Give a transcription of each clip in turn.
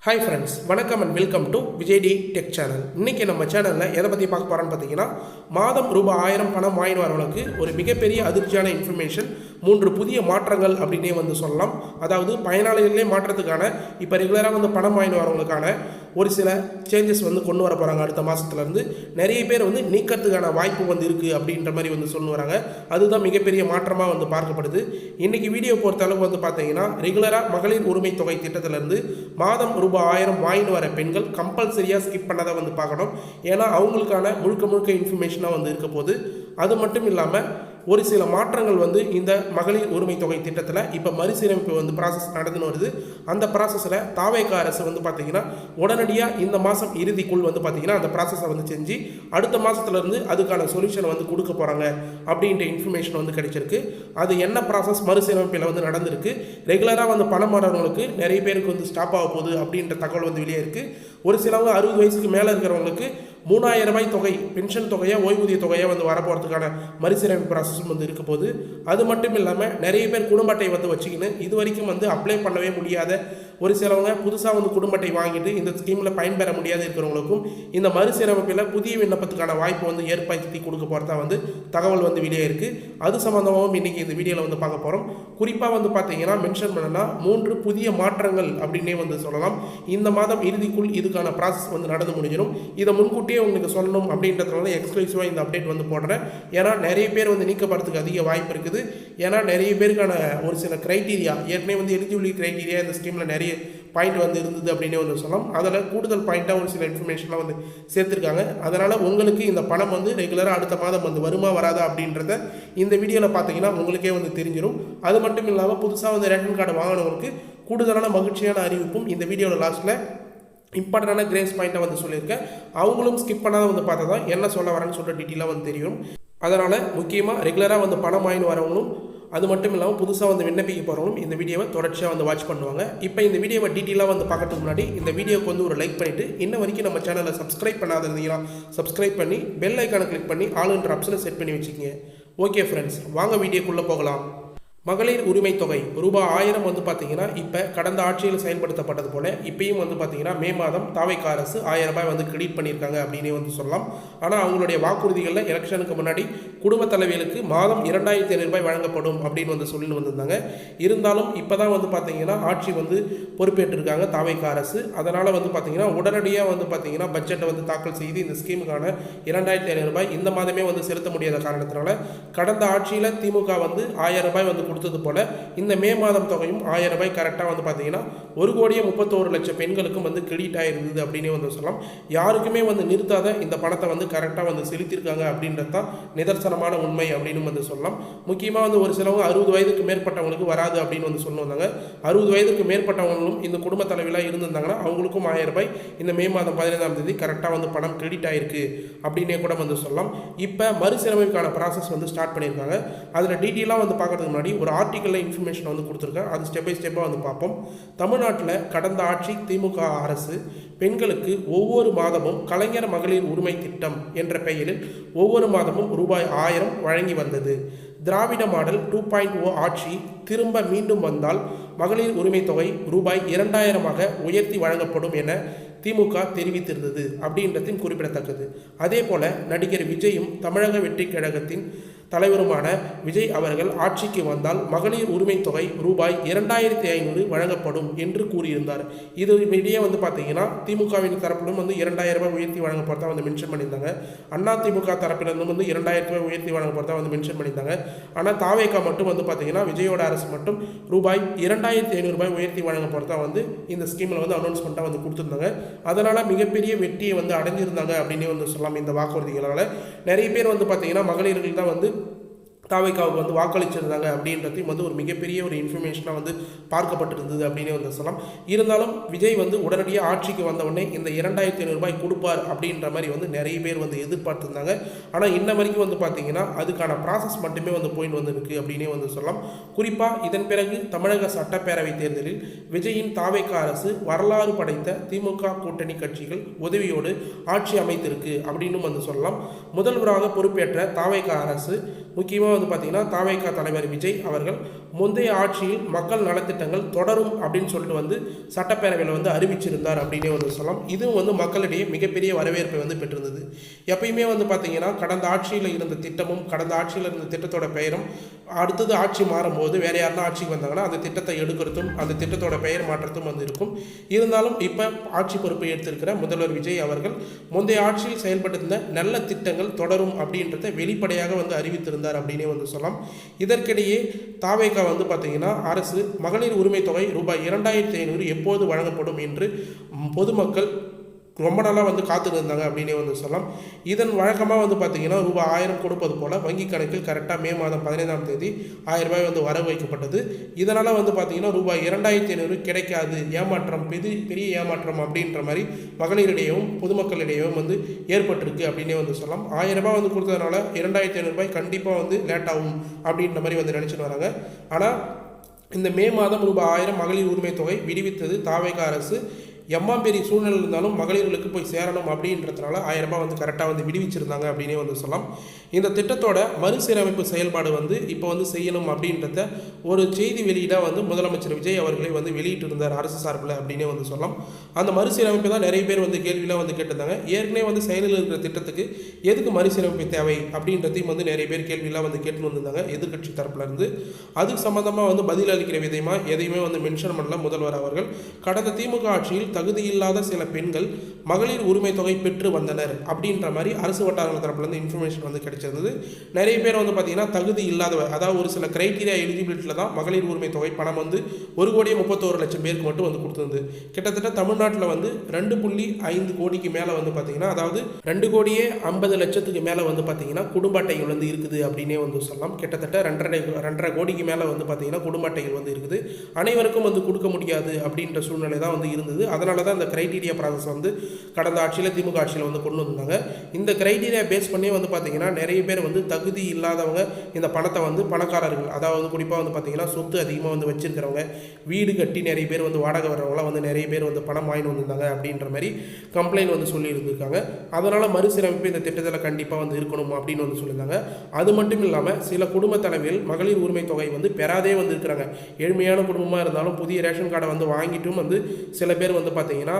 Hi friends, வணக்கம் and welcome to Vijay T tech channel. இன்றைக்கி நம்ம சேனலில் எதை பற்றி பார்க்க போகிறோன்னு பார்த்தீங்கன்னா, மாதம் ரூபாய் 1000 பணம் வாங்கி வரவங்களுக்கு ஒரு மிகப்பெரிய அதிர்ச்சியான இன்ஃபர்மேஷன், 3 புதிய மாற்றங்கள் அப்படின்னே வந்து சொல்லலாம். அதாவது பயனாளிகளே மாற்றத்துக்கான இப்போ ரெகுலராக வந்து பணம் வாங்கி வரவங்களுக்கான ஒரு சில சேஞ்சஸ் வந்து கொண்டு வர போகிறாங்க. அடுத்த மாதத்துலேருந்து நிறைய பேர் வந்து நீக்கிறதுக்கான வாய்ப்பு வந்து இருக்குது அப்படின்ற மாதிரி வந்து சொல்லி வராங்க. அதுதான் மிகப்பெரிய மாற்றமாக வந்து பார்க்கப்படுது. இன்றைக்கி வீடியோ பொறுத்த அளவுக்கு வந்து பார்த்தீங்கன்னா, ரெகுலராக மகளிர் உரிமை தொகை திட்டத்திலேருந்து மாதம் ரூபாய் 1000 வாங்கிட்டு வர பெண்கள் கம்பல்சரியாக ஸ்கிப் பண்ணதை வந்து பார்க்கணும். ஏன்னா அவங்களுக்கான முழுக்க இன்ஃபர்மேஷனாக வந்து இருக்க போது. அது மட்டும் இல்லாமல் ஒரு சில மாற்றங்கள் வந்து இந்த மகளிர் உரிமை தொகை திட்டத்தில் இப்போ மறுசீரமைப்பு வந்து ப்ராசஸ் நடந்துன்னு வருது. அந்த ப்ராசஸில் தாவேக அரசு வந்து பார்த்திங்கன்னா உடனடியாக இந்த மாதம் இறுதிக்குள் வந்து பார்த்திங்கன்னா அந்த ப்ராசஸை வந்து செஞ்சு அடுத்த மாதத்துலேருந்து அதுக்கான சொல்யூஷனை வந்து கொடுக்க போகிறாங்க அப்படின்ற இன்ஃபர்மேஷன் வந்து கிடைச்சிருக்கு. அது என்ன ப்ராசஸ் மறுசீரமைப்பில் வந்து நடந்திருக்கு, ரெகுலராக வந்து பணம் மாறவங்களுக்கு நிறைய பேருக்கு வந்து ஸ்டாப் ஆக போகுது அப்படின்ற தகவல் வந்து வெளியே இருக்குது. ஒரு சிலவங்க 60 வயசுக்கு மேலே இருக்கிறவங்களுக்கு 3000 ரூபாய் தொகை பென்ஷன் தொகையாக ஓய்வூதிய தொகையாக வந்து வரப்போகிறதுக்கான மறுசீரமைப்பு ப்ராசஸும் வந்து இருக்க போது. அது மட்டும் இல்லாமல் நிறைய பேர் குடும்ப அட்டை வந்து வச்சுக்கின்னு இது வரைக்கும் வந்து அப்ளை பண்ணவே முடியாத ஒரு சிலவங்க புதுசாக வந்து குடும்ப அட்டை வாங்கிட்டு இந்த ஸ்கீமில் பயன்பெற முடியாது இருக்கிறவங்களுக்கும் இந்த மறுசீரமைப்பில் புதிய விண்ணப்பத்துக்கான வாய்ப்பு வந்து ஏற்படுத்தி கொடுக்க போகிறதா வந்து தகவல் வந்து வெளியே இருக்குது. அது சம்மந்தமாகவும் இன்றைக்கி இந்த வீடியோவில் வந்து பார்க்க போகிறோம். குறிப்பாக வந்து பார்த்தீங்கன்னா மென்ஷன் பண்ணனா 3 புதிய மாற்றங்கள் அப்படின்னே வந்து சொல்லலாம். இந்த மாதம் இறுதிக்குள் இதுக்கான ப்ராசஸ் வந்து நடந்து முடிஞ்சிடும். இதை முன்கூட்டியே உங்களுக்கு சொல்லணும் அப்படின்றதுனால எக்ஸ்க்ளூசிவாக இந்த அப்டேட் வந்து போடுறேன். ஏன்னா நிறைய பேர் வந்து நீக்கப்படுறதுக்கு அதிக வாய்ப்பு இருக்குது. ஏன்னா நிறைய பேருக்கான ஒரு சில க்ரைட்டீரியா ஏற்கனவே வந்து எலிஜிபிலிட்டி க்ரைட்டீரியா இந்த ஸ்கீமில் நிறைய பாயிண்ட் வந்து இருந்தது அப்படின்னே வந்து சொல்லலாம். அதில் கூடுதல் பாயிண்ட்டாக ஒரு சில இன்ஃபர்மேஷன்லாம் வந்து சேர்த்துருக்காங்க. அதனால் உங்களுக்கு இந்த பணம் வந்து ரெகுலராக அடுத்த மாதம் வந்து வருமா வராதா அப்படின்றத இந்த வீடியோவில் பார்த்தீங்கன்னா உங்களுக்கே வந்து தெரிஞ்சிடும். அது மட்டும் இல்லாமல் புதுசாக வந்து ரேஷன் கார்டு வாங்கினவங்களுக்கு கூடுதலான மகிழ்ச்சியான அறிவிப்பும் இந்த வீடியோவில் லாஸ்ட்டில் இம்பார்ட்டண்டான கிரேஸ் பாயிண்ட்டை வந்து சொல்லியிருக்கேன். அவங்களும் ஸ்கிப் பண்ணாத வந்து பார்த்தா தான் என்ன சொல்ல வரேன்னு சொல்கிற டீட்டெயிலாக வந்து தெரியும். அதனால் முக்கியமாக ரெகுலராக வந்து பணம் வாங்கிட்டு வரவங்களும் அது மட்டும் இல்லாமல் புதுசாக வந்து விண்ணப்பிக்க போகிறவங்களும் இந்த வீடியோவை தொடர்ச்சியாக வந்து வாட்ச் பண்ணுவாங்க. இப்போ இந்த வீடியோவை டீட்டெயிலாக வந்து பார்க்கறதுக்கு முன்னாடி இந்த வீடியோக்கு வந்து ஒரு லைக் பண்ணிவிட்டு இன்ன வரைக்கும் நம்ம சேனலை சப்ஸ்கிரைப் பண்ணாத இருந்தீங்கன்னா சப்ஸ்கிரைப் பண்ணி பெல் ஐக்கானை கிளிக் பண்ணி ஆளுன்ற ஆப்ஷனை செட் பண்ணி வச்சுக்கோங்க. ஓகே ஃப்ரெண்ட்ஸ், வாங்க வீடியோக்குள்ளே போகலாம். மகளிர் உரிமை தொகை ரூபாய் 1000 வந்து பார்த்தீங்கன்னா இப்போ கடந்த ஆட்சியில் செயல்படுத்தப்பட்டது போல் இப்பயும் வந்து பார்த்தீங்கன்னா மே மாதம் தாவேக அரசு 1000 ரூபாய் வந்து கிரெடிட் பண்ணியிருக்காங்க அப்படின்னே வந்து சொல்லலாம். ஆனால் அவங்களுடைய வாக்குறுதிகளில் எலெக்ஷனுக்கு முன்னாடி குடும்ப தலைவிகளுக்கு மாதம் 2500 ரூபாய் வழங்கப்படும் அப்படின்னு வந்து சொல்லிட்டு வந்திருந்தாங்க. இருந்தாலும் இப்போ தான் வந்து பார்த்தீங்கன்னா ஆட்சி வந்து பொறுப்பேற்றிருக்காங்க தாவேக அரசு. அதனால் வந்து பார்த்தீங்கன்னா உடனடியாக வந்து பார்த்தீங்கன்னா பட்ஜெட்டை வந்து தாக்கல் செய்து இந்த ஸ்கீமுக்கான 2500 ரூபாய் இந்த மாதமே வந்து செலுத்த முடியாத காரணத்தினால கடந்த ஆட்சியில் திமுக வந்து 1000 ரூபாய் வந்து கொடுத்தது போல இந்த மே மாதம் தொகையும் 1000 ரூபாய் கரெக்டாக வந்து பார்த்தீங்கன்னா 1,31,00,000 பெண்களுக்கும் வந்து கிரெடிட் ஆகிருந்தது அப்படின்னு வந்து சொல்லலாம். யாருக்குமே வந்து நிறுத்தாத இந்த பணத்தை வந்து கரெக்டாக வந்து செலுத்தியிருக்காங்க அப்படின்றது தான் நிதர்சனமான உண்மை அப்படின்னு வந்து சொல்லலாம். முக்கியமாக வந்து ஒரு சிலவங்க 60 வயதுக்கு மேற்பட்டவங்களுக்கு வராது அப்படின்னு வந்து சொல்லுவாங்க. 60 வயதுக்கு மேற்பட்டவங்களும் இந்த குடும்ப தலைவிலாம் இருந்திருந்தாங்கன்னா அவங்களுக்கும் 1000 ரூபாய் இந்த மே மாதம் 15ஆம் தேதி கரெக்டாக வந்து பணம் கிரெடிட் ஆகிருக்கு அப்படின்னே கூட வந்து சொல்லலாம். இப்போ மறுசீரமைப்புக்கான ப்ராசஸ் வந்து ஸ்டார்ட் பண்ணியிருக்காங்க. அதில் டீட்டெயிலாக வந்து பார்க்கறதுக்கு முன்னாடி ஒரு ஆர்டிக்கலில் இன்ஃபர்மேஷன் வந்து கொடுத்துருக்கேன். அது ஸ்டெப் பை ஸ்டெப்பாக வந்து பார்ப்போம். தமிழ்நாட்டில் கடந்த ஆட்சி திமுக அரசு பெண்களுக்கு ஒவ்வொரு மாதமும் கலைஞர் மகளிர் உரிமை திட்டம் என்ற பெயரில் ஒவ்வொரு மாதமும் ரூபாய் 1000 வழங்கி வந்தது. திராவிட மாடல் 2.0 ஆட்சி திரும்ப மீண்டும் வந்தால் மகளிர் உரிமை தொகை ரூபாய் 2000 உயர்த்தி வழங்கப்படும் என திமுக தெரிவித்திருந்தது அப்படின்றதையும் குறிப்பிடத்தக்கது. அதே போல நடிகர் விஜயும் தமிழக வெற்றி கழகத்தின் தலைவருமான விஜய் அவர்கள் ஆட்சிக்கு வந்தால் மகளிர் உரிமை தொகை ரூபாய் 2500 வழங்கப்படும் என்று கூறியிருந்தார். இது இடையே வந்து பார்த்தீங்கன்னா திமுகவின் தரப்பிலும் வந்து 2000 ரூபாய் உயர்த்தி வழங்கப்படுறதா வந்து மென்ஷன் பண்ணியிருந்தாங்க. அண்ணா திமுக தரப்பிலிருந்து வந்து 2000 ரூபாய் உயர்த்தி வழங்கப்படுறதா வந்து மென்ஷன் பண்ணியிருந்தாங்க. ஆனால் தாவேக மட்டும் வந்து பார்த்தீங்கன்னா விஜயோட அரசு மட்டும் ரூபாய் 2500 ரூபாய் உயர்த்தி வழங்கப்படுறதா வந்து இந்த ஸ்கீமில் வந்து அனௌன்ஸ்மெண்ட்டாக வந்து கொடுத்துருந்தாங்க. அதனால் மிகப்பெரிய வெற்றியை வந்து அடைஞ்சிருந்தாங்க அப்படின்னே வந்து சொல்லலாம். இந்த வாக்குறுதிகளால் நிறைய பேர் வந்து பார்த்தீங்கன்னா மகளிர்கள் தான் வந்து தாவேகாவுக்கு வந்து வாக்களிச்சிருந்தாங்க அப்படின்றதையும் வந்து ஒரு மிகப்பெரிய ஒரு இன்ஃபர்மேஷனாக வந்து பார்க்கப்பட்டிருந்தது அப்படின்னு வந்து சொல்லலாம். இருந்தாலும் விஜய் வந்து உடனடியாக ஆட்சிக்கு வந்தவுடனே இந்த 2500 ரூபாய் கொடுப்பார் அப்படின்ற மாதிரி வந்து நிறைய பேர் வந்து எதிர்பார்த்துருந்தாங்க. ஆனால் இன்ன வரைக்கும் வந்து பார்த்தீங்கன்னா அதுக்கான ப்ராசஸ் மட்டுமே வந்து போயிட்டு வந்துருக்கு அப்படின்னே வந்து சொல்லலாம். குறிப்பாக இதன் பிறகு தமிழக சட்டப்பேரவை தேர்தலில் விஜயின் தாவேக அரசு வரலாறு படைத்த திமுக கூட்டணி கட்சிகள் உதவியோடு ஆட்சி அமைத்திருக்கு அப்படின்னு வந்து சொல்லலாம். முதல்வராக பொறுப்பேற்ற தாவேக அரசு முக்கியமாக வந்து பார்த்தீங்கன்னா தாவேக தலைவர் விஜய் அவர்கள் முந்தைய ஆட்சியில் மக்கள் நலத்திட்டங்கள் தொடரும் அப்படின்னு சொல்லிட்டு வந்து சட்டப்பேரவையில் வந்து அறிவிச்சிருந்தார் அப்படின்னே வந்து சொல்லலாம். இதுவும் வந்து மக்களிடையே மிகப்பெரிய வரவேற்பை வந்து பெற்றிருந்தது. எப்பயுமே வந்து பார்த்தீங்கன்னா கடந்த ஆட்சியில் இருந்த திட்டமும் கடந்த ஆட்சியில் இருந்த திட்டத்தோட பெயரும் அடுத்தது ஆட்சி மாறும்போது வேறு யாருன்னா ஆட்சிக்கு வந்தாங்கன்னா அந்த திட்டத்தை எடுக்கிறதும் அந்த திட்டத்தோட பெயர் மாற்றத்தும் வந்து இருக்கும். இருந்தாலும் இப்போ ஆட்சி பொறுப்பை எடுத்திருக்கிற முதல்வர் விஜய் அவர்கள் முந்தைய ஆட்சியில் செயல்பட்டிருந்த நல்ல திட்டங்கள் தொடரும் அப்படின்றத வெளிப்படையாக வந்து அறிவித்திருந்தார் அப்படின்னே வந்து சொல்லலாம். இதற்கிடையே தாவேகா வந்து பார்த்தீங்கன்னா அரசு மகளிர் உரிமை தொகை ரூபாய் 2500 எப்போது வழங்கப்படும் என்று பொதுமக்கள் ரொம்ப நாளாக வந்து காத்துருந்தாங்க அப்படின்னே வந்து சொல்லலாம். இதன் வழக்கமாக வந்து பார்த்தீங்கன்னா ரூபாய் 1000 கொடுப்பது போல் வங்கி கணக்கில் கரெக்டாக மே மாதம் 15ஆம் தேதி 1000 ரூபாய் வந்து வரவு வைக்கப்பட்டது. இதனால் வந்து பார்த்தீங்கன்னா ரூபாய் 2500 கிடைக்காது, ஏமாற்றம், பெரிய ஏமாற்றம் அப்படின்ற மாதிரி மகளிரிடையவும் பொதுமக்களிடையவும் வந்து ஏற்பட்டிருக்கு அப்படின்னே வந்து சொல்லலாம். 1000 ரூபாய் வந்து கொடுத்ததுனால 2500 ரூபாய் கண்டிப்பாக வந்து லேட் ஆகும் அப்படின்ற மாதிரி வந்து நினச்சிட்டு வராங்க. ஆனால் இந்த மே மாதம் ரூபாய் 1000 மகளிர் உரிமை தொகை விடுவித்தது தாவேகா அரசு. பெரிய சூழ்நிலை இருந்தாலும் மகளிர்களுக்கு போய் சேரணும் அப்படின்றதுனால 1000 ரூபாய் வந்து கரெக்டாக வந்து விடுவிச்சிருந்தாங்க அப்படின்னே வந்து சொல்லலாம். இந்த திட்டத்தோட மறுசீரமைப்பு செயல்பாடு வந்து இப்போ வந்து செய்யணும் அப்படின்றத ஒரு செய்தி வெளியீடாக வந்து முதலமைச்சர் விஜய் அவர்களே வந்து வெளியிட்டிருந்தார் அரசு சார்பில் அப்படின்னே வந்து சொல்லலாம். அந்த மறுசீரமைப்பு தான் நிறைய பேர் வந்து கேள்வியெலாம் வந்து கேட்டிருந்தாங்க. ஏற்கனவே வந்து செயலில் இருக்கிற திட்டத்துக்கு எதுக்கு மறுசீரமைப்பு தேவை அப்படின்றதையும் வந்து நிறைய பேர் கேள்வியெலாம் வந்து கேட்டு வந்திருந்தாங்க எதிர்கட்சி தரப்புலேருந்து. அதுக்கு சம்மந்தமாக வந்து பதில் அளிக்கிற விதமாக எதையுமே வந்து மென்ஷன் பண்ணல முதல்வர் அவர்கள். கடந்த திமுக ஆட்சியில் தகுதியில்லாத சில பெண்கள் மகளிர் உரிமை தொகை பெற்று வந்தனர் அப்படின்ற மாதிரி அரசு வட்டாரங்கள் தரப்புலேருந்து இன்ஃபர்மேஷன் வந்து கிடைச்சிருந்தது. நிறைய பேர் வந்து பார்த்தீங்கன்னா தகுதி இல்லாதவர், அதாவது ஒரு சில கிரைட்டீரியா எலிஜிபிலிட்டியில் தான் மகளிர் உரிமை தொகை பணம் வந்து 1,31,00,000 பேருக்கு மட்டும் வந்து கொடுத்துருந்தது. கிட்டத்தட்ட தமிழ்நாட்டில் வந்து 2.5 கோடிக்கு மேலே வந்து பார்த்தீங்கன்னா, அதாவது 2,50,00,000 மேலே வந்து பார்த்தீங்கன்னா குடும்ப அட்டைகள் வந்து இருக்குது அப்படின்னே வந்து சொல்லலாம். கிட்டத்தட்ட 2.5 கோடிக்கு மேலே வந்து பார்த்தீங்கன்னா குடும்ப அட்டைகள் வந்து இருக்குது. அனைவருக்கும் வந்து கொடுக்க முடியாது அப்படின்ற சூழ்நிலை தான் வந்து இருந்தது. அதனால தான் இந்த கிரைட்டீரியா ப்ராசஸ் வந்து கடந்த ஆட்சியில் திமுக ஆட்சியில் வந்து கொண்டு வந்தாங்க. இந்த கிரைட்டீரியா பேஸ் பண்ணி வந்து பார்த்தீங்கன்னா நிறைய பேர் வந்து தகுதி இல்லாதவங்க இந்த பணத்தை வந்து பணக்காரர்கள், அதாவது குறிப்பாக வந்து பார்த்தீங்கன்னா சொத்து அதிகமாக வந்து வச்சிருக்கிறவங்க, வீடு கட்டி நிறைய பேர் வந்து வாடகை வர்றவங்களாம் வந்து நிறைய பேர் வந்து பணம் வாங்கி வந்திருந்தாங்க அப்படின்ற மாதிரி கம்ப்ளைண்ட் வந்து சொல்லி இருந்திருக்காங்க. அதனால் மறுசீரமைப்பு இந்த திட்டத்தில் கண்டிப்பாக வந்து இருக்கணும் அப்படின்னு வந்து சொல்லியிருந்தாங்க. அது மட்டும் இல்லாமல் சில குடும்ப தலைவிகள் மகளிர் உரிமை தொகை வந்து பெறாதே வந்து இருக்கிறாங்க. ஏழ்மையான குடும்பமாக இருந்தாலும் புதிய ரேஷன் கார்டை வந்து வாங்கிட்டும் வந்து சில பேர் வந்து பார்த்தீங்கன்னா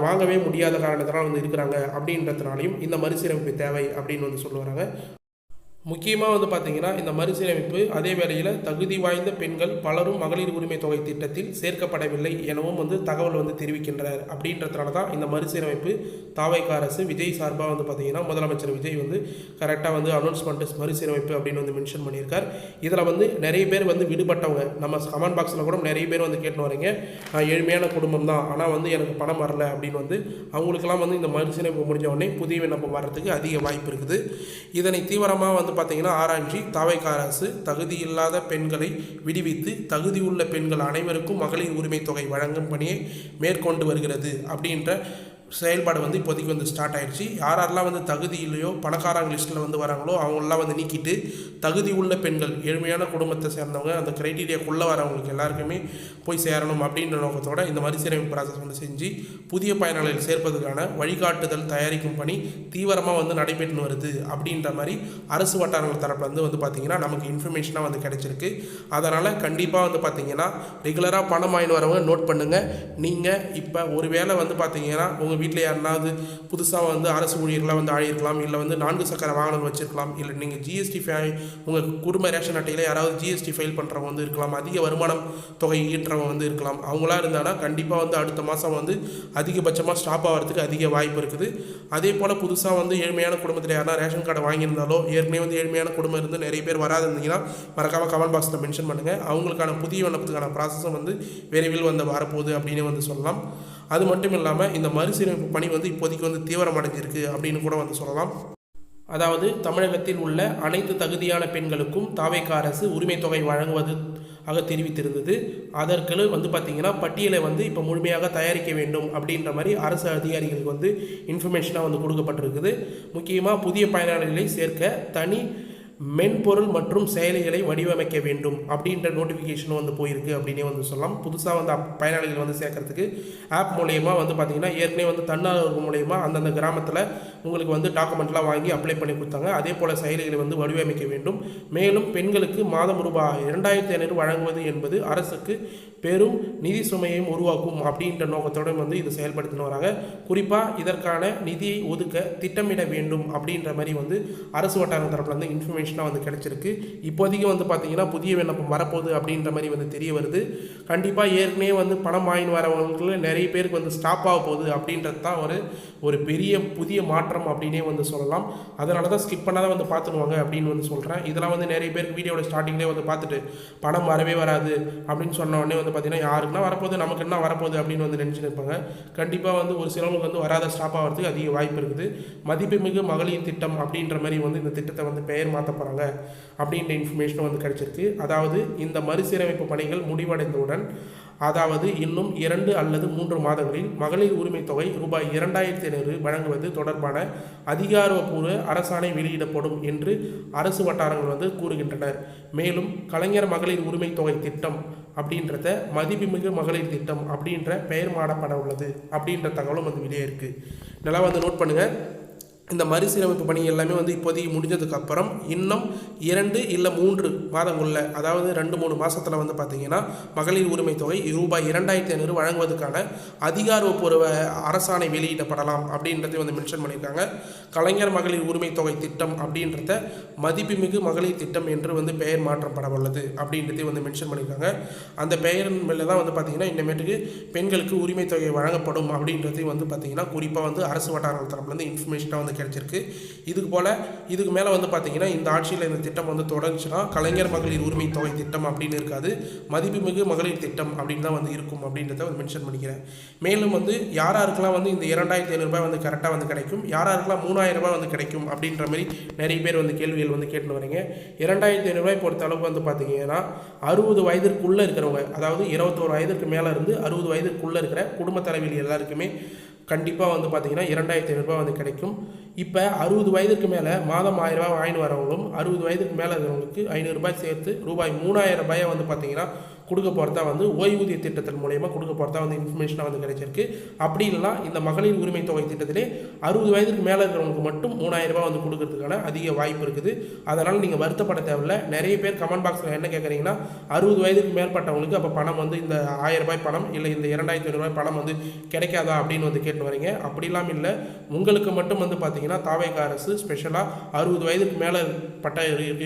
வாங்கவே முடியாத காரணத்தினால் வந்து இருக்கிறாங்க. அப்படின்றதுனாலையும் இந்த மறுசீரமைப்பு தேவை அப்படின்னு வந்து சொல்லுவாங்க. முக்கியமாக வந்து பார்த்திங்கன்னா இந்த மறுசீரமைப்பு அதே வேளையில் தகுதி வாய்ந்த பெண்கள் பலரும் மகளிர் உரிமை தொகை திட்டத்தில் சேர்க்கப்படவில்லை எனவும் வந்து தகவல் வந்து தெரிவிக்கின்றனர். அப்படின்றதுனால தான் இந்த மறுசீரமைப்பு தாவேகா அரசு விஜய் சார்பாக வந்து பார்த்திங்கன்னா முதலமைச்சர் விஜய் வந்து கரெக்டாக வந்து அனௌன்ஸ் பண்ணிட்டு மறுசீரமைப்பு அப்படின்னு வந்து மென்ஷன் பண்ணியிருக்கார். இதில் வந்து நிறைய பேர் வந்து விடுபட்டவங்க, நம்ம கமெண்ட் பாக்ஸில் கூட நிறைய பேர் வந்து கேட்டு வரீங்க, நான் ஏழ்மையான குடும்பம் தான் ஆனால் வந்து எனக்கு பணம் வரல அப்படின்னு வந்து அவங்களுக்கெல்லாம் வந்து இந்த மறுசீரமைப்பு முடிஞ்ச உடனே புதிய விண்ணப்பம் வர்றதுக்கு அதிக வாய்ப்பு இருக்குது. இதனை தீவிரமாக வந்து பார்த்தீங்கன்னா ஆராய்ச்சி தாவேகா அரசு தகுதியில்லாத பெண்களை விடுவித்து தகுதியுள்ள பெண்கள் அனைவருக்கும் மகளிர் உரிமை தொகை வழங்கும் பணியை மேற்கொண்டு வருகிறது அப்படின்ற செயல்பாடு வந்து இப்போதைக்கு வந்து ஸ்டார்ட் ஆகிடுச்சு. யாரெல்லாம் வந்து தகுதி இல்லையோ பணக்காரங்க லிஸ்ட்டில் வந்து வராங்களோ அவங்களெலாம் வந்து நீக்கிட்டு தகுதி உள்ள பெண்கள், ஏழ்மையான குடும்பத்தை சேர்ந்தவங்க, அந்த க்ரைட்டீரியாக்குள்ளே வரவங்களுக்கு எல்லாருக்குமே போய் சேரணும் அப்படின்ற நோக்கத்தோடு இந்த மறுசீரமைப்பு ப்ராசஸ் வந்து செஞ்சு புதிய பயனாளிகள் சேர்ப்பதற்கான வழிகாட்டுதல் தயாரிக்கும் பணி தீவிரமாக வந்து நடைபெற்று வருது அப்படின்ற மாதிரி அரசு வட்டாரங்கள் தரப்புலேருந்து வந்து பார்த்திங்கன்னா நமக்கு இன்ஃபர்மேஷனாக வந்து கிடைச்சிருக்கு. அதனால் கண்டிப்பாக வந்து பார்த்திங்கன்னா ரெகுலராக பணம் வாங்கிட்டு வரவங்க நோட் பண்ணுங்கள். நீங்கள் இப்போ ஒரு வேளை வந்து பார்த்திங்கன்னா உங்கள் வீட்டில் யாருனாவது புதுசாக வந்து அரசு ஊழியர்களாக வந்து ஆகியிருக்கலாம், இல்லை வந்து 4 சக்கர வாகனம் வச்சுருக்கலாம், இல்லை நீங்கள் ஜிஎஸ்டி உங்கள் குடும்ப ரேஷன் அட்டையில் யாராவது ஜிஎஸ்டி ஃபைல் பண்ணுறவங்க வந்து இருக்கலாம், அதிக வருமானம் தொகை ஈட்டுறவங்க வந்து இருக்கலாம். அவங்களாம் இருந்தாங்கன்னா கண்டிப்பாக வந்து அடுத்த மாதம் வந்து அதிகபட்சமாக ஸ்டாப் ஆகிறதுக்கு அதிக வாய்ப்பு இருக்குது. அதே போல் புதுசாக வந்து ஏழ்மையான குடும்பத்தில் யாரா ரேஷன் கார்டை வாங்கியிருந்தாலோ, ஏற்கனவே வந்து ஏழ்மையான குடும்பம் இருந்து நிறைய பேர் வராது இருந்தீங்கன்னா மறக்காமல் கமெண்ட் பாக்ஸில் மென்ஷன் பண்ணுங்கள். அவங்களுக்கான புதிய விண்ணப்பத்துக்கான ப்ராசஸும் வந்து விரைவில் வந்து வரப்போகுது அப்படின்னு வந்து சொல்லலாம். அது மட்டும் இல்லாமல் இந்த மறுசீரமைப்பு பணி வந்து இப்போதைக்கு வந்து தீவிரமடைஞ்சிருக்கு அப்படின்னு கூட வந்து சொல்லலாம். அதாவது தமிழகத்தில் உள்ள அனைத்து தகுதியான பெண்களுக்கும் தாவேகா அரசு உரிமை தொகை வழங்குவது ஆக தெரிவித்திருந்தது. அதற்கு வந்து பார்த்திங்கன்னா பட்டியலை வந்து இப்போ முழுமையாக தயாரிக்க வேண்டும் அப்படின்ற மாதிரி அரசு அதிகாரிகளுக்கு வந்து இன்ஃபர்மேஷனாக வந்து கொடுக்கப்பட்டிருக்குது. முக்கியமாக புதிய பயனாளிகளை சேர்க்க தனி மென்பொருள் மற்றும் செயலிகளை வடிவமைக்க வேண்டும் அப்படின்ற நோட்டிஃபிகேஷனும் வந்து போயிருக்கு அப்படின்னே வந்து சொல்லலாம். புதுசாக வந்து பயனாளிகள் வந்து சேர்க்கறதுக்கு ஆப் மூலயமா வந்து பார்த்திங்கன்னா ஏற்கனவே வந்து தன்னார்வ மூலயமா அந்தந்த கிராமத்தில் உங்களுக்கு வந்து டாக்குமெண்ட்லாம் வாங்கி அப்ளை பண்ணி கொடுத்தாங்க. அதே போல் செயலிகளை வந்து வடிவமைக்க வேண்டும். மேலும் பெண்களுக்கு மாதம் ரூபாய் 2500 வழங்குவது என்பது அரசுக்கு பெரும் நிதி சுமையையும் உருவாக்கும் அப்படின்ற நோக்கத்தோடு வந்து இது செயல்படுத்தின்னு வராங்க. குறிப்பாக இதற்கான நிதியை ஒதுக்க திட்டமிட வேண்டும் அப்படின்ற மாதிரி வந்து அரசு வட்டார தரப்பில் வந்து இன்ஃபர்மேஷனாக வந்து கிடைச்சிருக்கு. இப்போதைக்கு வந்து பார்த்திங்கன்னா புதிய விண்ணப்பம் வரப்போகுது அப்படின்ற மாதிரி வந்து தெரிய வருது. கண்டிப்பாக ஏற்கனவே வந்து பணம் வாங்கி வரவங்களுக்கு நிறைய பேருக்கு வந்து ஸ்டாப் ஆக போகுது அப்படின்றது தான் ஒரு பெரிய புதிய மாற்றம் அப்படின்னே வந்து சொல்லலாம். அதனால தான் ஸ்கிப் பண்ணாதான் வந்து பார்த்துடுவாங்க அப்படின்னு வந்து சொல்கிறேன். இதெல்லாம் வந்து நிறைய பேருக்கு வீடியோட ஸ்டார்டிங்லேயே வந்து பார்த்துட்டு பணம் வரவே வராது அப்படின்னு சொன்ன உடனே வந்து பார்த்தீங்கன்னா யாருக்குன்னா வரப்போகுது நமக்கு என்ன வரப்போகுது அப்படின்னு வந்து நினச்சிட்டு இருப்பாங்க. கண்டிப்பாக வந்து ஒரு சிலவங்களுக்கு வந்து வராத ஸ்டாப் ஆகிறதுக்கு அதிக வாய்ப்பு இருக்குது. மதிப்புமிகு மகளிர் திட்டம் அப்படின்ற மாதிரி வந்து இந்த திட்டத்தை வந்து பெயர் மாற்ற போகிறாங்க அப்படின்ற இன்ஃபர்மேஷன் வந்து கிடைச்சிருக்கு. அதாவது இந்த மறுசீரமைப்பு பணிகள் முடிவடைந்தவுடன், அதாவது இன்னும் 2 அல்லது 3 மாதங்களில் மகளிர் உரிமை தொகை ரூபாய் 2500 வழங்குவது தொடர்பான அதிகாரப்பூர்வ அரசாணை வெளியிடப்படும் என்று அரசு வட்டாரங்கள் வந்து கூறுகின்றனர். மேலும் கலைஞர் மகளிர் உரிமை தொகை திட்டம் அப்படின்றத மதிப்புமிகு மகளிர் திட்டம் அப்படின்ற பெயர் மாறப்பட உள்ளது அப்படின்ற தகவலும் வந்து வெளியே இருக்குது. நல்லா வந்து நோட் பண்ணுங்கள். இந்த மறுசீரமைப்பு பணி எல்லாமே வந்து இப்போதைக்கு முடிஞ்சதுக்கப்புறம் இன்னும் 2 இல்லை 3 மாதங்களில், அதாவது 2-3 மாதத்தில் வந்து பார்த்திங்கன்னா மகளிர் உரிமை தொகை ரூபாய் 2500 வழங்குவதற்கான அதிகாரப்பூர்வ அரசாணை வெளியிடப்படலாம் அப்படின்றதையும் வந்து மென்ஷன் பண்ணியிருக்காங்க. கலைஞர் மகளிர் உரிமை தொகை திட்டம் அப்படின்றத மதிப்புமிகு மகளிர் திட்டம் என்று வந்து பெயர் மாற்றப்பட உள்ளது அப்படின்றதையும் வந்து மென்ஷன் பண்ணியிருக்காங்க. அந்த பெயரின் மேலே தான் வந்து பார்த்திங்கன்னா இனிமேட்டுக்கு பெண்களுக்கு உரிமை தொகை வழங்கப்படும் அப்படின்றதையும் வந்து பார்த்திங்கன்னா குறிப்பாக வந்து அரசு வட்டாரங்கள் தரப்புலேருந்து இன்ஃபர்மேஷனாக வந்து கிடைச்சிருக்கு. இதுக்கு மேலே வந்து பார்த்தீங்கன்னா இந்த ஆட்சியில் இந்த திட்டம் வந்து தொடர்ந்துச்சுன்னா கலைஞர் மகளிர் உரிமை தொகை திட்டம் அப்படின்னு இருக்காது, மதிப்புமிகு மகளிர் திட்டம் அப்படின்னு தான் வந்து இருக்கும் அப்படின்றத வந்து மென்ஷன் பண்ணிக்கிறேன். மேலும் வந்து யாராருக்கெல்லாம் வந்து இந்த 2500 ரூபாய் வந்து கரெக்டாக வந்து கிடைக்கும், யாராருக்கெல்லாம் 3000 ரூபாய் வந்து கிடைக்கும் அப்படின்ற மாதிரி நிறைய பேர் வந்து கேள்விகள் வந்து கேட்டுன்னு வரீங்க. 2500 ரூபாய் பொறுத்த அளவுக்கு வந்து பார்த்தீங்கன்னா 60 வயதிற்குள்ளே இருக்கிறவங்க, அதாவது 21 வயதுக்கு மேலே இருந்து 60 வயதுக்குள்ளே இருக்கிற குடும்ப தலைவிகள் எல்லாருக்குமே கண்டிப்பாக வந்து பார்த்திங்கன்னா 2500 ரூபாய் வந்து கிடைக்கும். இப்போ 60 வயதுக்கு மேலே மாதம் 1000 ரூபாய் வாங்கிட்டு வரவங்களும் 60 வயதுக்கு மேலே இருக்கிறவங்களுக்கு 500 ரூபாய் சேர்த்து ரூபாய் 3000 ரூபாயை வந்து பார்த்திங்கன்னா கொடுக்க போகிறதா வந்து ஓய்வூதிய திட்டத்தின் மூலயமா கொடுக்க போகிறதா வந்து இன்ஃபர்மேஷனாக வந்து கிடைச்சிருக்கு. அப்படி இல்லைனா இந்த மகளிர் உரிமை தொகை திட்டத்திலே 60 வயதுக்கு மேலே இருக்கிறவங்களுக்கு மட்டும் 3000 ரூபாய் வந்து கொடுக்கறதுக்கான அதிக வாய்ப்பு இருக்குது. அதனால் நீங்கள் வருத்தப்பட தேவையில்லை. நிறைய பேர் கமெண்ட் பாக்ஸில் என்ன கேட்குறீங்கன்னா 60 வயதுக்கு மேற்பட்டவங்களுக்கு அப்போ பணம் வந்து இந்த 1000 ரூபாய் பணம் இல்லை இந்த 2500 ரூபாய் பணம் வந்து கிடைக்காதா அப்படின்னு வந்து கேட்டு வரீங்க. அப்படிலாம் இல்லை, உங்களுக்கு மட்டும் வந்து பார்த்தீங்கன்னா தாவேகா அரசு ஸ்பெஷலாக 60 வயதுக்கு மேலே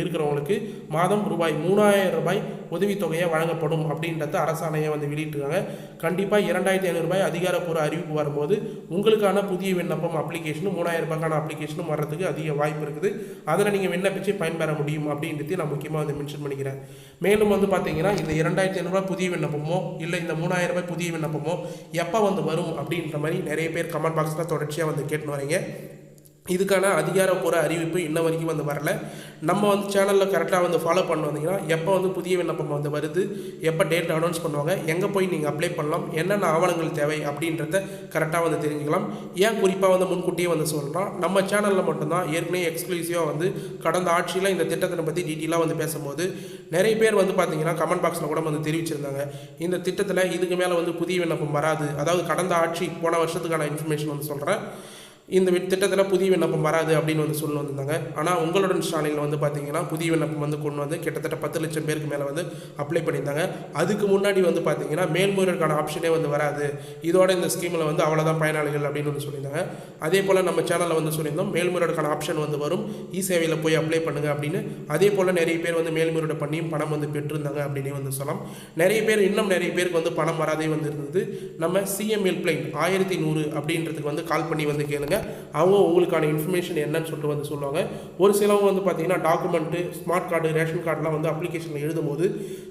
இருக்கிறவங்களுக்கு மாதம் ரூபாய் 3000 ரூபாய் உதவித்தொகையை வழங்கப்படும் அப்படின்றத அரசாணையை வந்து வெளியிட்டிருக்காங்க. கண்டிப்பாக 2500 ரூபாய் அதிகாரப்பூர்வ அறிவிப்பு வரும்போது உங்களுக்கான புதிய விண்ணப்பம் அப்ளிகேஷனும் 3000 ரூபாய்க்கான அப்ளிகேஷனும் வர்றதுக்கு அதிக வாய்ப்பு இருக்குது. அதில் நீங்கள் விண்ணப்பிச்சு பயன்பெற முடியும் அப்படின்றது நான் முக்கியமாக வந்து மென்ஷன் பண்ணிக்கிறேன். மேலும் வந்து பார்த்தீங்கன்னா இந்த 2500 ரூபாய் புதிய விண்ணப்பமோ இல்லை இந்த 3000 ரூபாய் புதிய விண்ணப்பமோ எப்போ வந்து வரும் அப்படின்ற மாதிரி நிறைய பேர் கமெண்ட் பாக்ஸில் தொடர்ச்சியாக வந்து கேட்டுன்னு வரீங்க. இதுக்கான அதிகாரப்பூர்வ அறிவிப்பு இன்ன வரைக்கும் வந்து வரல. நம்ம வந்து சேனலில் கரெக்டாக வந்து ஃபாலோ பண்ண வந்தீங்கன்னா எப்போ வந்து புதிய விண்ணப்பம் வந்து வருது, எப்போ டேட் அனௌன்ஸ் பண்ணுவாங்க, எங்கே போய் நீங்கள் அப்ளை பண்ணலாம், என்னென்ன ஆவணங்கள் தேவை அப்படின்றத கரெக்டாக வந்து தெரிஞ்சுக்கலாம். ஏன் குறிப்பாக வந்து முன்கூட்டியே வந்து சொல்கிறோம், நம்ம சேனலில் மட்டும்தான் ஏற்கனவே எக்ஸ்க்ளூசிவாக வந்து கடந்த ஆட்சியில் இந்த திட்டத்தை பற்றி டீட்டெயிலாக வந்து பேசும்போது நிறைய பேர் வந்து பார்த்தீங்கன்னா கமெண்ட் பாக்ஸில் கூட வந்து தெரிவிச்சிருந்தாங்க இந்த திட்டத்தில் இதுக்கு மேலே வந்து புதிய விண்ணப்பம் வராது. அதாவது கடந்த ஆட்சி போன வருஷத்துக்கான இன்ஃபர்மேஷன் வந்து சொல்கிறேன், இந்த திட்டத்தில் புதிய விண்ணப்பம் வராது அப்படின்னு வந்து சொல்லி வந்திருந்தாங்க. ஆனால் உங்களுடன் ஸ்டாலினில் வந்து பார்த்தீங்கன்னா புதிய விண்ணப்பம் வந்து கொண்டு வந்து கிட்டத்தட்ட 10 லட்சம் பேருக்கு மேலே வந்து அப்ளை பண்ணியிருந்தாங்க. அதுக்கு முன்னாடி வந்து பார்த்தீங்கன்னா மேல்முறையீடுக்கான ஆப்ஷனே வந்து வராது, இதோட இந்த ஸ்கீமில் வந்து அவ்வளோதான் பயனாளிகள் அப்படின்னு வந்து சொல்லியிருந்தாங்க. அதே போல் நம்ம சேனலில் வந்து சொல்லியிருந்தோம் மேல்முறையீடுக்கான ஆப்ஷன் வந்து வரும், இ சேவையில் போய் அப்ளை பண்ணுங்கள் அப்படின்னு. அதே போல் நிறைய பேர் வந்து மேல்முறையீடு பண்ணியும் பணம் வந்து பெற்றிருந்தாங்க அப்படின்னு வந்து சொல்லலாம். நிறைய பேர் இன்னும் நிறைய பேருக்கு வந்து பணம் வராதே வந்து இருந்தது. நம்ம சிஎம் ஹெல்ப்லைன் 1100 அப்படின்றதுக்கு வந்து கால் பண்ணி வந்து கேளுங்க, அவங்க உங்களுக்கான இன்ஃபர்மேஷன் என்னன்னு சொல்லிட்டு வந்து சொல்லுவாங்க. ஒரு சிலவங்க வந்து பார்த்தீங்கன்னா டாக்குமெண்ட்டு, ஸ்மார்ட் கார்டு, ரேஷன் கார்டெலாம் வந்து அப்ளிகேஷனில் எழுதும்போது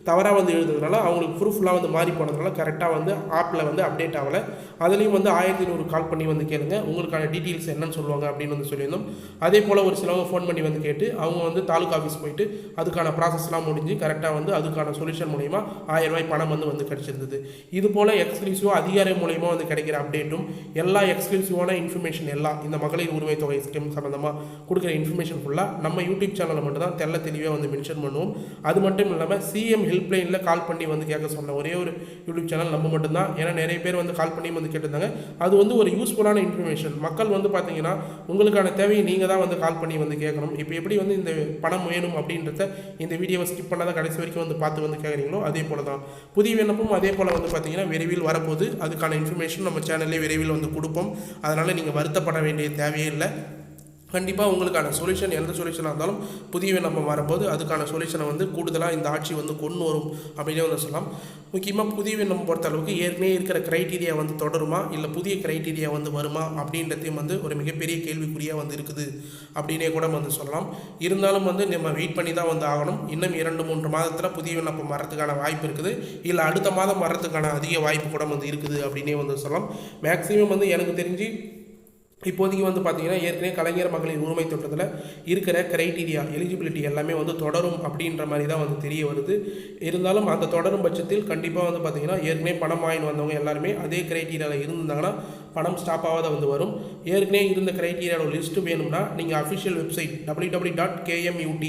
தவறாக வந்து எழுதுறதுனால அவங்களுக்கு ப்ரூஃப்லாம் வந்து மாறி போனதுனால கரெக்டாக வந்து ஆப்பில் வந்து அப்டேட் ஆகலை. அதுலேயும் வந்து 1100 கால் பண்ணி வந்து கேளுங்க, உங்களுக்கான டீட்டெயில்ஸ் என்னன்னு சொல்லுவாங்க அப்படின்னு வந்து சொல்லியிருந்தோம். அதே போல் ஒரு சிலவங்க ஃபோன் பண்ணி வந்து கேட்டு அவங்க வந்து தாலுகா ஆஃபீஸ் போயிட்டு அதுக்கான ப்ராசஸ்லாம் முடிஞ்சு கரெக்டாக வந்து அதுக்கான சொல்யூஷன் மூலிமா 1000 ரூபாய் பணம் வந்து கிடச்சிருந்தது. இது போல் எக்ஸ்க்ளூசிவாக அதிகாரி மூலிமா வந்து கிடைக்கிற அப்டேட்டும் எல்லா எக்ஸ்க்ளூசிவான இன்ஃபர்மேஷன் எல்லாம் இந்த மகளிர் உரிமை தொகை ஸ்கீம் சம்மந்தமாக கொடுக்குற இன்ஃபர்மேஷன் ஃபுல்லாக நம்ம யூடியூப் சேனலில் மட்டும் தான் தெளிவாக வந்து மென்ஷன் பண்ணுவோம். அது மட்டும் இல்லாமல் சிஎம் ஹெல்ப்லைனில் கால் பண்ணி வந்து கேட்க சொன்ன ஒரே ஒரு யூடியூப் சேனல் நம்ம மட்டும்தான். ஏன்னா நிறைய பேர் வந்து கால் பண்ணி வந்து கேட்டிருந்தாங்க. அது வந்து ஒரு யூஸ்ஃபுல்லான இன்ஃபர்மேஷன். மக்கள் வந்து பார்த்தீங்கன்னா உங்களுக்கான தேவையை நீங்கள் தான் வந்து கால் பண்ணி வந்து கேட்கணும். இப்போ எப்படி வந்து இந்த பணம் வேணும் அப்படின்றத இந்த வீடியோவை ஸ்கிப் பண்ணாத கடைசி வரைக்கும் வந்து பார்த்து வந்து கேட்குறீங்களோ அதே போல தான் புதிய விண்ணப்பம் அதே போல் வந்து பார்த்தீங்கன்னா விரைவில் வரப்போகுது. அதுக்கான இன்ஃபர்மேஷன் நம்ம சேனல்லே விரைவில் வந்து கொடுப்போம். அதனால் நீங்கள் வருத்தப்பட வேண்டிய தேவையே இல்லை. கண்டிப்பாக உங்களுக்கான சொல்யூஷன் எந்த சொல்யூஷனாக இருந்தாலும் புதிய விண்ணப்பம் வரும்போது அதுக்கான சொல்யூஷனை வந்து கூடுதலாக இந்த ஆட்சி வந்து கொண்டு வரும் அப்படின்னே வந்து சொல்லலாம். முக்கியமாக புதிய விண்ணப்பம் பொறுத்த அளவுக்கு ஏற்கனவே இருக்கிற க்ரைட்டீரியா வந்து தொடருமா இல்லை புதிய க்ரைட்டீரியா வந்து வருமா அப்படின்றதையும் வந்து ஒரு மிகப்பெரிய கேள்விக்குறியாக வந்து இருக்குது அப்படின்னே கூட வந்து சொல்லலாம். இருந்தாலும் வந்து நம்ம வெயிட் பண்ணி தான் வந்து ஆகணும். இன்னும் 2-3 மாதத்தில் புதிய விண்ணப்பம் வரதுக்கான வாய்ப்பு இருக்குது. இல்லை அடுத்த மாதம் வரதுக்கான அதிக வாய்ப்பு கூட வந்து இருக்குது அப்படின்னே வந்து சொல்லலாம். மேக்ஸிமம் வந்து எனக்கு தெரிஞ்சு இப்போதைக்கு வந்து பார்த்திங்கன்னா ஏற்கனவே கலைஞர் மகளிர் உரிமை திட்டத்தில் இருக்கிற க்ரைட்டீரியா எலிஜிபிலிட்டி எல்லாமே வந்து தொடரும் அப்படின்ற மாதிரி தான் வந்து தெரிய வருது. இருந்தாலும் அந்த தொடரும் பட்சத்தில் கண்டிப்பாக வந்து பார்த்திங்கன்னா ஏற்கனவே பணம் வாங்கி வந்தவங்க எல்லாருமே அதே க்ரைட்டீரியாவில் இருந்தாங்கன்னா பணம் ஸ்டாப் ஆகாத வந்து வரும். ஏற்கனவே இருந்த க்ரைட்டீரியாவோட லிஸ்ட்டு வேணும்னா நீங்கள் அஃபிஷியல் வெப்சைட் www.kmut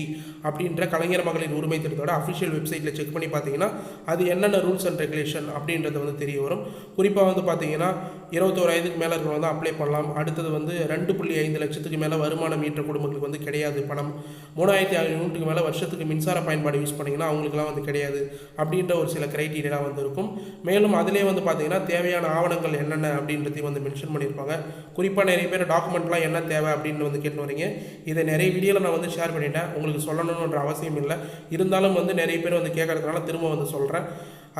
அப்படின்ற கலைஞர் மகளிர் உரிமை திட்டத்தோட அஃபிஷியல் வெப்சைட்டில் செக் பண்ணி பார்த்தீங்கன்னா அது என்னென்ன ரூல்ஸ் அண்ட் ரெகுலேஷன் அப்படின்றது வந்து தெரிய வரும். குறிப்பாக வந்து பார்த்தீங்கன்னா 21 வயதுக்கு மேலே இருக்கிறவங்க வந்து அப்ளை பண்ணலாம். அடுத்தது வந்து 2.5 லட்சத்துக்கு மேலே வருமானம் ஈட்ட குடும்பங்களுக்கு வந்து கிடையாது பணம். 3500 யூனிட்டுக்கு மேலே வருஷத்துக்கு மின்சார பயன்பாடு யூஸ் பண்ணிங்கன்னா அவங்களுக்குலாம் வந்து கிடையாது அப்படின்ற ஒரு சில க்ரைட்டீரியா வந்து இருக்கும். மேலும் அதிலே வந்து பார்த்தீங்கன்னா தேவையான ஆவணங்கள் என்னென்ன அப்படின்றதையும் வந்து மென்ஷன் பண்ணியிருப்பாங்க. குறிப்பாக நிறைய பேர் டாக்குமெண்ட்லாம் என்ன தேவை அப்படின்னு வந்து கேட்டு வரீங்க. இதை நிறைய வீடியோவில் நான் வந்து ஷேர் பண்ணிட்டேன். உங்களுக்கு சொல்லணுன்ற அவசியம் இல்லை. இருந்தாலும் வந்து நிறைய பேர் வந்து கேட்கறதுனால திரும்ப வந்து சொல்கிறேன்.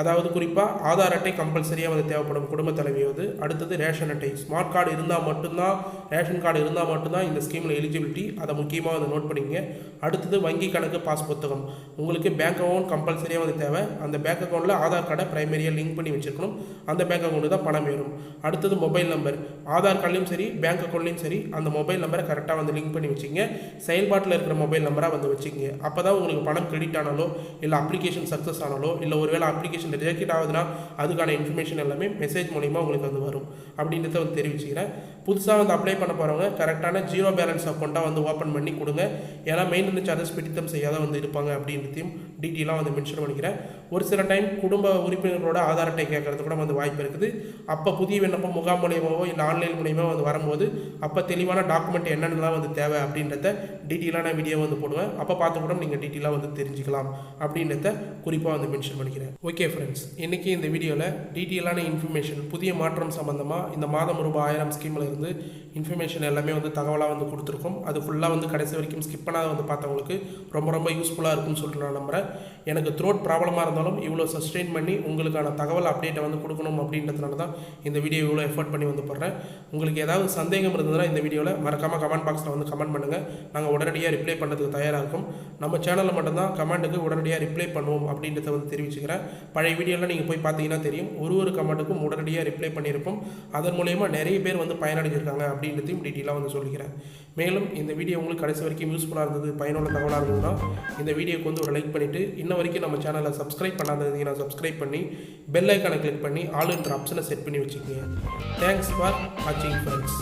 அதாவது குறிப்பாக ஆதார் அட்டை கம்பல்சரியாக வந்து தேவைப்படும் குடும்ப தலைவியோது. அடுத்தது ரேஷன் அட்டை ஸ்மார்ட் கார்டு இருந்தால் மட்டும்தான் ரேஷன் கார்டு இருந்தால் மட்டும்தான் இந்த ஸ்கீமில் எலிஜிபிலிட்டி. அதை முக்கியமாக வந்து நோட் பண்ணிக்கங்க. அடுத்தது வங்கி கணக்கு பாஸ் புத்தகம். உங்களுக்கு பேங்க் அக்கௌண்ட் கம்பல்சரியாக வந்து தேவை. அந்த பேங்க் அக்கௌண்ட்டில் ஆதார் கார்டை ப்ரைமரியாக லிங்க் பண்ணி வச்சுருக்கணும். அந்த பேங்க் அக்கௌண்ட்டு தான் பணம் ஏறும். அடுத்தது மொபைல் நம்பர். ஆதார் கார்ட்லேயும் சரி பேங்க் அக்கௌண்ட்லேயும் சரி அந்த மொபைல் நம்பரை கரெக்டாக வந்து லிங்க் பண்ணி வச்சுங்க. செயல்பாட்டில் இருக்கிற மொபைல் நம்பராக வந்து வச்சுக்கோங்க. அப்போ தான் உங்களுக்கு பணம் கிரெடிட் ஆனாலோ இல்லை அப்ளிகேஷன் சக்ஸஸ் ஆனாலோ இல்லை ஒருவேளை அப்ளிகேஷன் ரிஜெக்ட் ஆகுதுன்னா அதுக்கான இன்ஃபர்மேஷன் எல்லாமே மெசேஜ் மூலிமா உங்களுக்கு வந்து வரும் அப்படின்றத வந்து தெரிவிச்சுக்கிறேன். புதுசாக வந்து அப்ளை பண்ண போகிறவங்க கரெக்டான 0 பேலன்ஸ் அக்கௌண்ட்டாக வந்து ஓப்பன் பண்ணி கொடுங்க. ஏன்னா மெயின்டெனன்ஸ் சார்ஜஸ் பிடித்தம் செய்யாத வந்து இருப்பாங்க அப்படின்றதையும் டீட்டெயிலாக வந்து மென்ஷன் பண்ணிக்கிறேன். ஒரு சில டைம் குடும்ப உறுப்பினர்களோட ஆதார் அட்டை கேட்கறது கூட வந்து வாய்ப்பு இருக்குது. அப்போ புதிய விண்ணப்பம் முகாம் மூலியமாவோ இல்லை ஆன்லைன் மூலியமாக வந்து வரும்போது அப்போ தெளிவான டாக்குமெண்ட் என்னென்னலாம் வந்து தேவை அப்படின்றத டீட்டெயிலான வீடியோ வந்து போடுவேன். அப்போ பார்த்து கூட நீங்கள் டீட்டெயிலாக வந்து தெரிஞ்சுக்கலாம் அப்படின்றத குறிப்பாக வந்து மென்ஷன் பண்ணிக்கிறேன். ஓகே ஃப்ரெண்ட்ஸ், இன்றைக்கி இந்த வீடியோவில் டீட்டெயிலான இன்ஃபர்மேஷன் புதிய மாற்றம் சம்மந்தமாக இந்த மாதம் ரூபாய் 1000 ஸ்கீமில் இருந்து இன்ஃபர்மேஷன் எல்லாமே வந்து தகவலாக வந்து கொடுத்துருக்கோம். அது ஃபுல்லாக வந்து கடைசி வரைக்கும் ஸ்கிப் பண்ணாத வந்து பார்த்தவங்களுக்கு ரொம்ப யூஸ்ஃபுல்லாக இருக்கும்னு சொல்லிட்டு நான் நம்புகிறேன். எனக்கு த்ரோட் ப்ராப்ளமாக இருந்தாலும் இவ்வளோ சஸ்டெயின் பண்ணி உங்களுக்கான தகவல் அப்டேட்டை வந்து கொடுக்கணும் அப்படின்றதுனால தான் இந்த வீடியோ இவ்வளோ எஃபர்ட் பண்ணி வந்து போடுறேன். உங்களுக்கு ஏதாவது சந்தேகம் இருந்ததுன்னா இந்த வீடியோவில் மறக்காமல் கமெண்ட் பாக்ஸில் வந்து கமெண்ட் பண்ணுங்கள். நாங்கள் உடனடியாக ரிப்ளை பண்ணுறதுக்கு தயாராக இருக்கும். நம்ம சேனலில் மட்டும்தான் கமெண்ட்டுக்கு உடனடியாக ரிப்ளை பண்ணுவோம் அப்படின்றத வந்து தெரிவிச்சுக்கிறேன். பழைய வீடியோவில் நீங்கள் போய் பார்த்தீங்கன்னா தெரியும். ஒரு கமெண்ட்டுக்கும் உடனடியாக ரிப்ளை பண்ணியிருப்போம். அதன் மூலயமா நிறைய பேர் வந்து பயனடைஞ்சிருக்காங்க அப்படின்றதையும் டீட்டெயிலாக வந்து சொல்லிக்கிறேன். மேலும் இந்த வீடியோ உங்களுக்கு கடைசி வரைக்கும் யூஸ்ஃபுல்லாக இருந்தது, பயனுள்ள தகவலாக இருந்ததுன்னா இந்த வீடியோக்கு வந்து ஒரு லைக் பண்ணிவிட்டு இன்ன வரைக்கும் நம்ம சேனலை சப்ஸ்கிரைப் பண்ணாதீங்கன்னா சப்ஸ்கிரைப் பண்ணி பெல் ஐக்கானை கிளிக் பண்ணி ஆல் என்ற ஆப்ஷனை செட் பண்ணி வச்சுக்கோங்க. தேங்க்ஸ் ஃபார் வாட்சிங் ஃப்ரெண்ட்ஸ்.